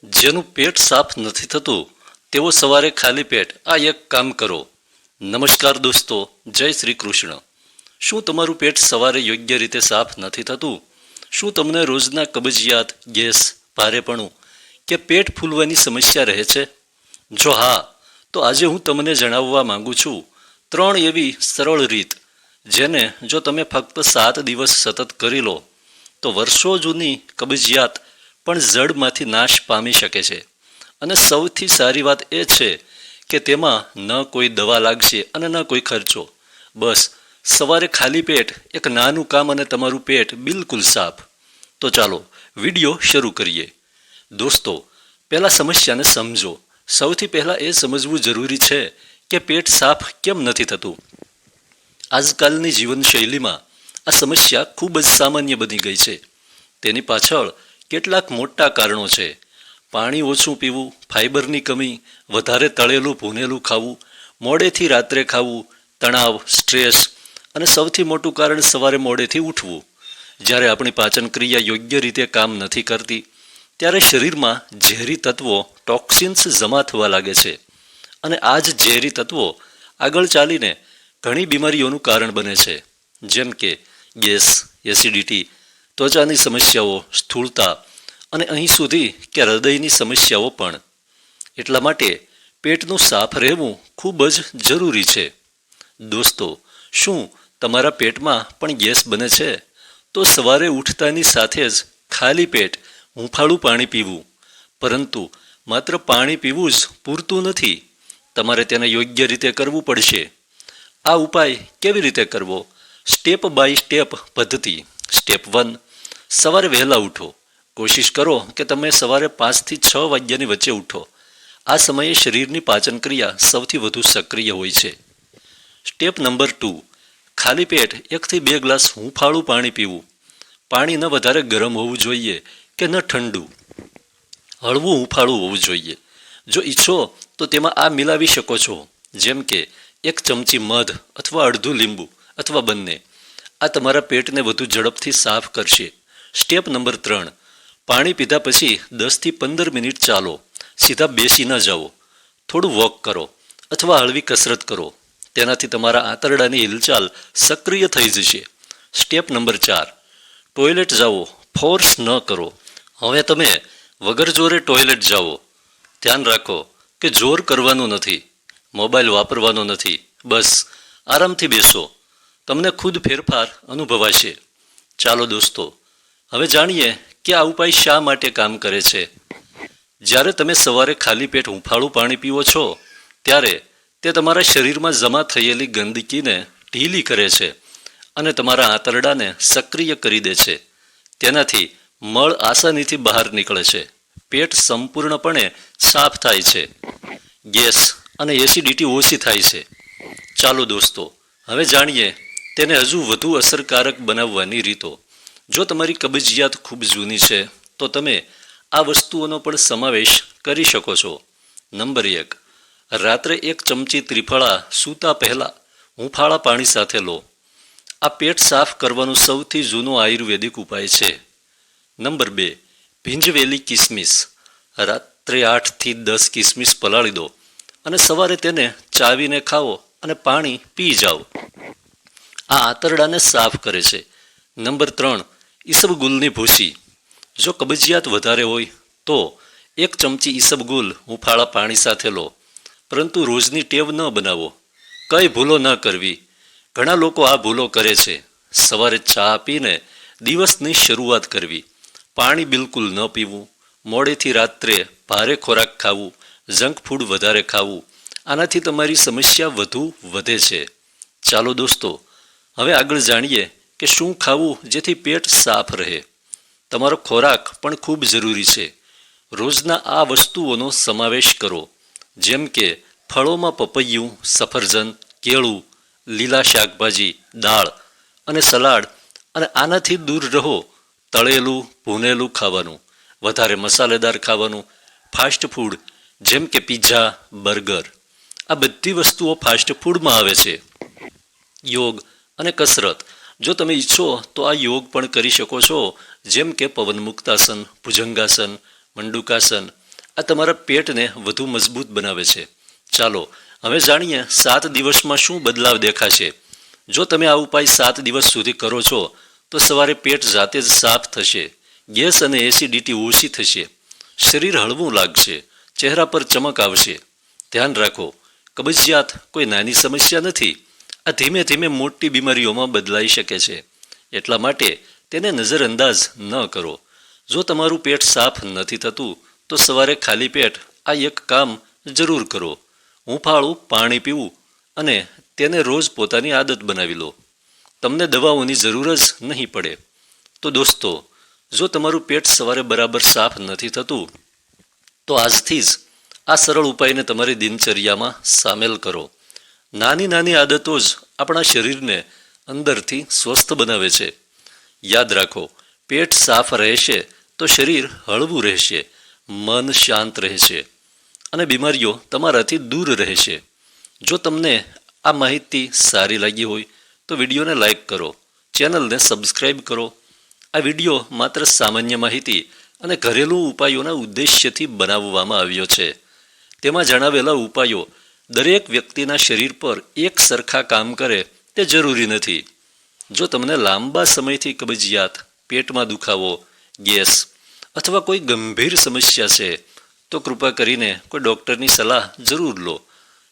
જેનું પેટ સાફ નથી થતું તેઓ સવારે ખાલી પેટ આ એક કામ કરો. નમસ્કાર દોસ્તો, જય શ્રી કૃષ્ણ. શું તમારું પેટ સવારે યોગ્ય રીતે સાફ નથી થતું? શું તમને રોજના કબજિયાત, ગેસ, ભારેપણું કે પેટ ફૂલવાની સમસ્યા રહે છે? જો હા, તો આજે હું તમને જણાવવા માંગુ છું 3 એવી સરળ રીત જેને જો તમે ફક્ત 7 દિવસ સતત કરી લો તો વર્ષો જૂની કબજિયાત પણ જડમાંથી નાશ પામી શકે છે. અને સૌથી સારી વાત એ છે કે તેમાં ન કોઈ દવા લાગશે અને ન કોઈ ખર્ચો. બસ સવારે ખાલી પેટ એક નાનું કામ અને તમારું પેટ બિલકુલ સાફ. તો ચાલો વિડીયો શરૂ કરીએ. દોસ્તો, પહેલાં સમસ્યાને સમજો. સૌથી પહેલાં એ સમજવું જરૂરી છે કે પેટ સાફ કેમ નથી થતું. આજકાલની જીવનશૈલીમાં આ સમસ્યા ખૂબ જ સામાન્ય બની ગઈ છે. તેની પાછળ કેટલાક મોટા કારણો છે. પાણી ઓછું પીવું, ફાઇબરની કમી, વધારે તળેલું ભૂનેલું ખાવું, મોડેથી રાત્રે ખાવું, તણાવ, સ્ટ્રેસ અને સૌથી મોટું કારણ સવારે મોડેથી ઉઠવું. જ્યારે આપણી પાચન ક્રિયા યોગ્ય રીતે કામ નથી કરતી ત્યારે શરીરમાં ઝેરી તત્વો ટોક્સિન્સ જમા થવા લાગે છે. અને આ જ ઝેરી તત્વો આગળ ચાલીને ઘણી બીમારીઓનું કારણ બને છે, જેમ કે ગેસ, એસિડિટી, ત્વચાની સમસ્યાઓ, સ્થૂળતા અને અહીં સુધી કે હૃદયની સમસ્યાઓ પણ. એટલા માટે પેટનું સાફ રહેવું ખૂબ જ જરૂરી છે. દોસ્તો, શું તમારા પેટમાં પણ ગેસ બને છે? તો સવારે ઉઠતાની સાથે જ ખાલી પેટ હૂંફાળું પાણી પીવું. પરંતુ માત્ર પાણી પીવું જ પૂરતું નથી. તમારે તેને યોગ્ય રીતે કરવું પડશે. આ ઉપાય કેવી રીતે કરવો? સ્ટેપ બાય સ્ટેપ પદ્ધતિ. સ્ટેપ 1, સવારે વહેલા ઉઠો. કોશિશ કરો કે તમે સવારે 5 થી 6 વાગ્યાની વચ્ચે ઉઠો. આ સમયે શરીરની પાચન ક્રિયા સૌથી વધુ સક્રિય હોય છે. સ્ટેપ નંબર 2, ખાલી પેટ 1 થી 2 ગ્લાસ હૂંફાળું પાણી પીવું. પાણી ન વધારે ગરમ હોવું જોઈએ કે ન ઠંડુ. હળવું હૂંફાળું હોવું જોઈએ. જો ઈચ્છો તો તેમાં આ મિલાવી શકો છો, જેમ કે 1 ચમચી મધ અથવા અડધું લીંબુ અથવા બંને. આ તમારા પેટને વધુ ઝડપથી સાફ કરશે. સ્ટેપ નંબર 3, પાણી પીધા પછી 10 થી 15 મિનિટ ચાલો. સીધા બેસી ન જાઓ. થોડું વોક કરો અથવા હળવી કસરત કરો. તેનાથી તમારા આંતરડાની હિલચાલ સક્રિય થઈ જશે. સ્ટેપ નંબર 4, ટોયલેટ જાઓ. ફોર્સ ન કરો. હવે તમે વગર જોરે ટોયલેટ જાઓ. ધ્યાન રાખો કે જોર કરવાનું નથી, મોબાઈલ વાપરવાનો નથી. બસ આરામથી બેસો. તમને ખુદ ફેરફાર અનુભવાશે. ચાલો દોસ્તો, હવે જાણીએ કે આ ઉપાય શા માટે કામ કરે છે. જ્યારે તમે સવારે ખાલી પેટ હૂંફાળું પાણી પીવો છો ત્યારે તે તમારા શરીરમાં જમા થયેલી ગંદકીને ઢીલી કરે છે અને તમારા આંતરડાને સક્રિય કરી દે છે. તેનાથી મળ આસાનીથી બહાર નીકળે છે. પેટ સંપૂર્ણપણે સાફ થાય છે. ગેસ અને એસિડિટી ઓછી થાય છે. ચાલો દોસ્તો, હવે જાણીએ તેને હજુ વધુ અસરકારક બનાવવાની રીતો. જો તમારી કબજિયાત ખૂબ જૂની છે તો તમે આ વસ્તુઓનો પણ સમાવેશ કરી શકો છો. નંબર 1, રાત્રે 1 ચમચી ત્રિફળા સૂતા પહેલાં હૂંફાળા પાણી સાથે લો. આ પેટ સાફ કરવાનો સૌથી જૂનો આયુર્વેદિક ઉપાય છે. નંબર 2, ભીંજવેલી કિસમિસ. રાત્રે 8 થી 10 કિસમિસ પલાળી દો અને સવારે તેને ચાવીને ખાઓ અને પાણી પી જાઓ. આ આંતરડાને સાફ કરે છે. નંબર 3, ઈસબગુલની ભૂસી. જો કબજિયાત વધારે હોય તો 1 ચમચી ઈસબગુલ હૂંફાળા પાણી સાથે લો. પરંતુ રોજની ટેવ ન બનાવો. કઈ ભૂલો ન કરવી. ઘણા લોકો આ ભૂલો કરે છે. સવારે ચા પીને દિવસની શરૂઆત કરવી. પાણી બિલકુલ ન પીવું. મોડેથી રાત્રે ભારે ખોરાક ખાવું. જંક ફૂડ વધારે ખાવું. આનાથી તમારી સમસ્યા વધુ વધે છે. ચાલો દોસ્તો, હવે આગળ જાણીએ કે શું ખાવું જેથી પેટ સાફ રહે. તમારો ખોરાક પણ ખૂબ જરૂરી છે. રોજના આ વસ્તુઓનો સમાવેશ કરો, જેમ કે ફળોમાં પપૈયું, સફરજન, કેળું, લીલા શાકભાજી, દાળ અને સલાડ. અને આનાથી દૂર રહો તળેલું ભૂનેલું ખાવાનું, વધારે મસાલેદાર ખાવાનું, ફાસ્ટ ફૂડ જેમ કે પિઝા, બર્ગર. આ બધી વસ્તુઓ ફાસ્ટ ફૂડમાં આવે છે. યોગ અને કસરત. જો તમે ઈચ્છો તો આ યોગ પણ કરી શકો છો, જેમ કે પવન મુક્તાસન, ભુજંગાસન, મંડુકાસન. આ તમારા પેટને વધુ મજબૂત બનાવે છે. ચાલો હવે જાણીએ 7 દિવસમાં શું બદલાવ દેખાશે. જો તમે આ ઉપાય 7 દિવસ સુધી કરો છો તો સવારે પેટ જાતે જ સાફ થશે, ગેસ અને એસિડિટી ઓછી થશે, શરીર હળવું લાગશે, ચહેરા પર ચમક આવશે. ધ્યાન રાખો, કબજિયાત કોઈ નાની સમસ્યા નથી. આ ધીમે ધીમે મોટી બીમારીઓમાં બદલાઈ શકે છે. એટલા માટે તેને નજરઅંદાજ ન કરો. જો તમારું પેટ સાફ નથી થતું તો સવારે ખાલી પેટ આ એક કામ જરૂર કરો. હૂંફાળું પાણી પીવું અને તેને રોજ પોતાની આદત બનાવી લો. તમને દવાઓની જરૂર જ નહીં પડે. તો દોસ્તો, જો તમારું પેટ સવારે બરાબર સાફ નથી થતું તો આજથી જ આ સરળ ઉપાયને તમારી દિનચર્યામાં સામેલ કરો. નાની નાની આદતો જ આપણા શરીરને અંદરથી સ્વસ્થ બનાવે છે. યાદ રાખો, પેટ સાફ રહેશે તો શરીર હળવું રહેશે, મન શાંત રહેશે અને બીમારીઓ તમારાથી દૂર રહેશે. જો તમને આ માહિતી સારી લાગી હોય તો વિડીયોને લાઈક કરો, ચેનલને સબસ્ક્રાઈબ કરો. આ વિડીયો માત્ર સામાન્ય માહિતી અને ઘરેલું ઉપાયોના ઉદ્દેશ્યથી બનાવવામાં આવ્યો છે. તેમાં જણાવેલા ઉપાયો દરેક વ્યક્તિના શરીર પર એક સરખા કામ કરે તે જરૂરી નથી. જો તમને લાંબા સમયથી કબજિયાત, પેટમાં દુખાવો, ગેસ અથવા કોઈ ગંભીર સમસ્યા છે તો કૃપા કરીને કોઈ ડૉક્ટરની સલાહ જરૂર લો.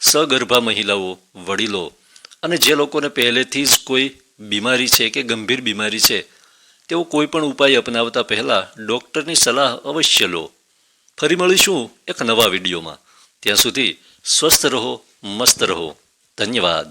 સગર્ભા મહિલાઓ, વડીલો અને જે લોકોને પહેલેથી જ કોઈ બીમારી છે કે ગંભીર બીમારી છે તેઓ કોઈ પણ ઉપાય અપનાવતા પહેલાં ડૉક્ટરની સલાહ અવશ્ય લો. ફરી મળીશું એક નવા વિડીયોમાં. ત્યાં સુધી સ્વસ્થ રહો, મસ્ત રહો. ધન્યવાદ.